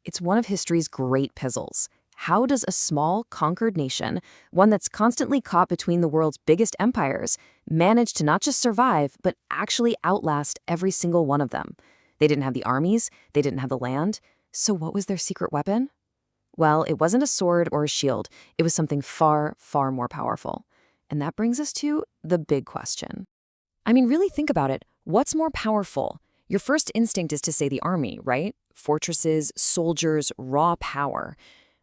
It's one of history's great puzzles. How does a small, conquered nation, one that's constantly caught between the world's biggest empires, manage to not just survive, but actually outlast every single one of them? They didn't have the armies, they didn't have the land. So what was their secret weapon? Well, it wasn't a sword or a shield. It was something far, far more powerful. And that brings us to the big question. I mean, really think about it. What's more powerful? Your first instinct is to say the army, right? Fortresses, soldiers, raw power.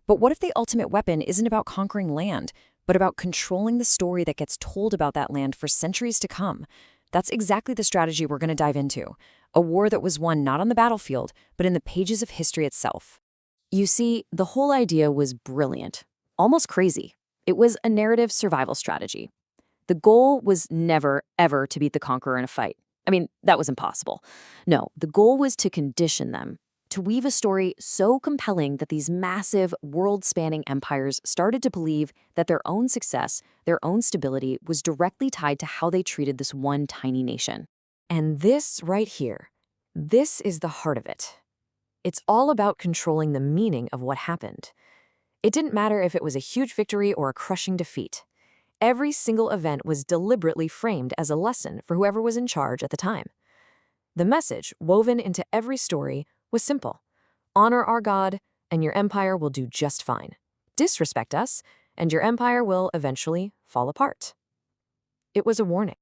But what if the ultimate weapon isn't about conquering land, but about controlling the story that gets told about that land for centuries to come? That's exactly the strategy we're going to dive into. A war that was won not on the battlefield, but in the pages of history itself. You see, the whole idea was brilliant, almost crazy. It was a narrative survival strategy. The goal was never, ever to beat the conqueror in a fight. I mean, that was impossible. No, the goal was to condition them, to weave a story so compelling that these massive, world-spanning empires started to believe that their own success, their own stability, was directly tied to how they treated this one tiny nation. And this right here, this is the heart of it. It's all about controlling the meaning of what happened. It didn't matter if it was a huge victory or a crushing defeat. Every single event was deliberately framed as a lesson for whoever was in charge at the time. The message, woven into every story, was simple. Honor our God, and your empire will do just fine. Disrespect us, and your empire will eventually fall apart. It was a warning.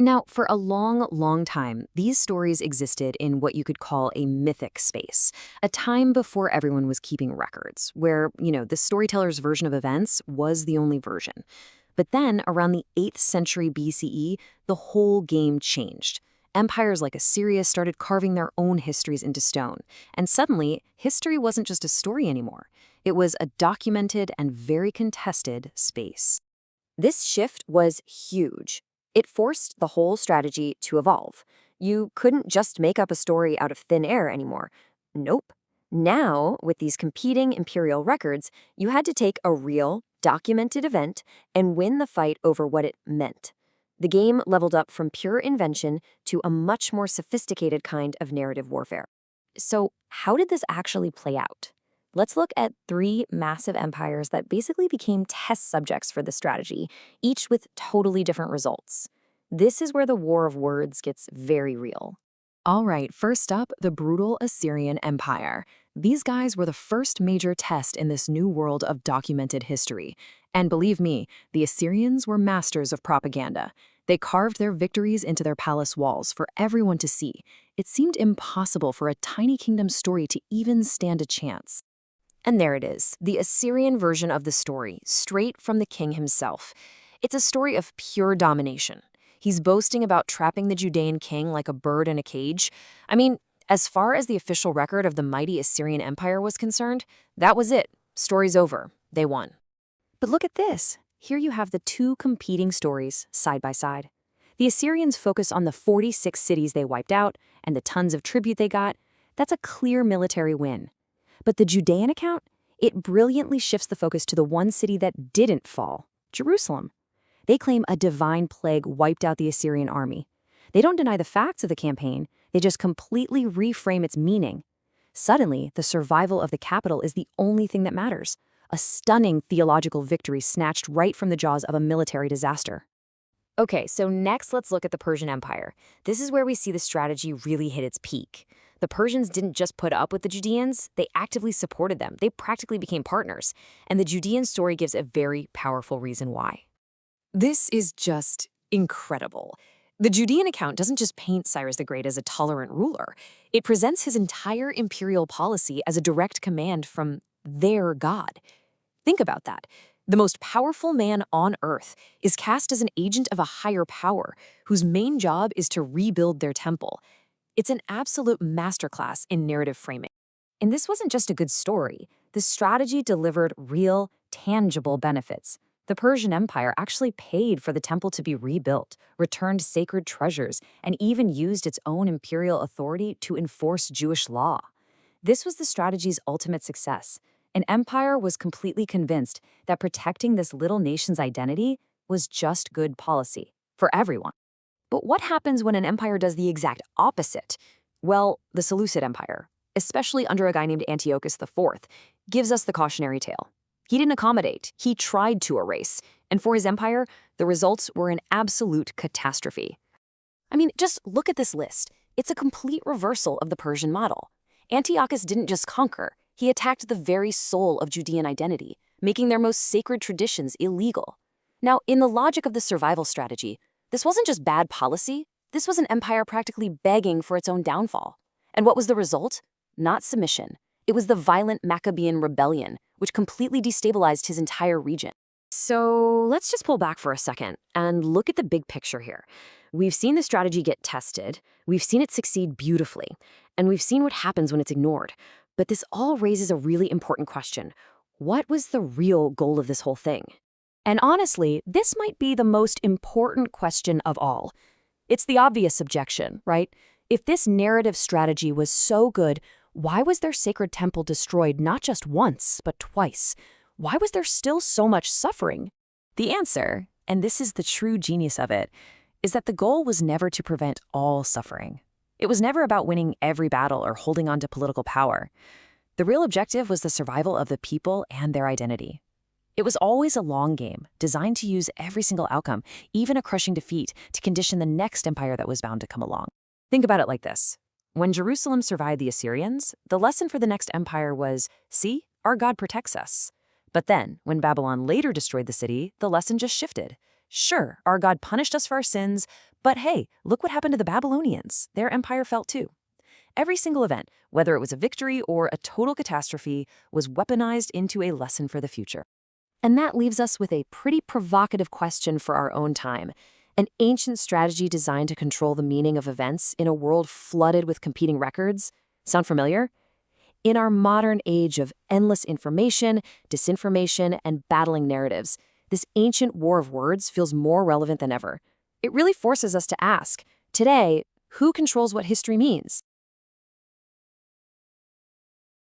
Now, for a long, long time, these stories existed in what you could call a mythic space, a time before everyone was keeping records, where, the storyteller's version of events was the only version. But then, around the 8th century BCE, the whole game changed. Empires like Assyria started carving their own histories into stone, and suddenly, history wasn't just a story anymore. It was a documented and very contested space. This shift was huge. It forced the whole strategy to evolve. You couldn't just make up a story out of thin air anymore. Nope. Now, with these competing imperial records, you had to take a real, documented event and win the fight over what it meant. The game leveled up from pure invention to a much more sophisticated kind of narrative warfare. So, how did this actually play out? Let's look at 3 massive empires that basically became test subjects for the strategy, each with totally different results. This is where the war of words gets very real. All right, first up, the brutal Assyrian Empire. These guys were the first major test in this new world of documented history. And believe me, the Assyrians were masters of propaganda. They carved their victories into their palace walls for everyone to see. It seemed impossible for a tiny kingdom story to even stand a chance. And there it is, the Assyrian version of the story, straight from the king himself. It's a story of pure domination. He's boasting about trapping the Judean king like a bird in a cage. I mean, as far as the official record of the mighty Assyrian Empire was concerned, that was it. Story's over. They won. But look at this. Here you have the 2 competing stories side by side. The Assyrians focus on the 46 cities they wiped out and the tons of tribute they got. That's a clear military win. But the Judean account, it brilliantly shifts the focus to the one city that didn't fall, Jerusalem. They claim a divine plague wiped out the Assyrian army. They don't deny the facts of the campaign, they just completely reframe its meaning. Suddenly, the survival of the capital is the only thing that matters, a stunning theological victory snatched right from the jaws of a military disaster. Okay, so next let's look at the Persian Empire. This is where we see the strategy really hit its peak. The Persians didn't just put up with the Judeans, they actively supported them. They practically became partners. And the Judean story gives a very powerful reason why. This is just incredible. The Judean account doesn't just paint Cyrus the Great as a tolerant ruler. It presents his entire imperial policy as a direct command from their God. Think about that. The most powerful man on earth is cast as an agent of a higher power whose main job is to rebuild their temple. It's an absolute masterclass in narrative framing. And this wasn't just a good story. The strategy delivered real, tangible benefits. The Persian Empire actually paid for the temple to be rebuilt, returned sacred treasures, and even used its own imperial authority to enforce Jewish law. This was the strategy's ultimate success. An empire was completely convinced that protecting this little nation's identity was just good policy for everyone. But what happens when an empire does the exact opposite? Well, the Seleucid Empire. especially under a guy named Antiochus IV, gives us the cautionary tale. He didn't accommodate, he tried to erase, and for his empire, the results were an absolute catastrophe. I mean, just look at this list. It's a complete reversal of the Persian model. Antiochus didn't just conquer, he attacked the very soul of Judean identity, making their most sacred traditions illegal. Now, in the logic of the survival strategy, this wasn't just bad policy, this was an empire practically begging for its own downfall. And what was the result? Not submission. It was the violent Maccabean rebellion, which completely destabilized his entire region. So let's just pull back for a second and look at the big picture here. We've seen the strategy get tested, we've seen it succeed beautifully, and we've seen what happens when it's ignored. But this all raises a really important question. What was the real goal of this whole thing? And honestly, this might be the most important question of all. It's the obvious objection, right? If this narrative strategy was so good, why was their sacred temple destroyed not just once, but twice? Why was there still so much suffering? The answer, and this is the true genius of it, is that the goal was never to prevent all suffering. It was never about winning every battle or holding on to political power. The real objective was the survival of the people and their identity. It was always a long game, designed to use every single outcome, even a crushing defeat, to condition the next empire that was bound to come along. Think about it like this. When Jerusalem survived the Assyrians, the lesson for the next empire was, see, our God protects us. But then, when Babylon later destroyed the city, the lesson just shifted. Sure, our God punished us for our sins, but hey, look what happened to the Babylonians. Their empire fell too. Every single event, whether it was a victory or a total catastrophe, was weaponized into a lesson for the future. And that leaves us with a pretty provocative question for our own time. An ancient strategy designed to control the meaning of events in a world flooded with competing records? Sound familiar? In our modern age of endless information, disinformation, and battling narratives, this ancient war of words feels more relevant than ever. It really forces us to ask, today, who controls what history means?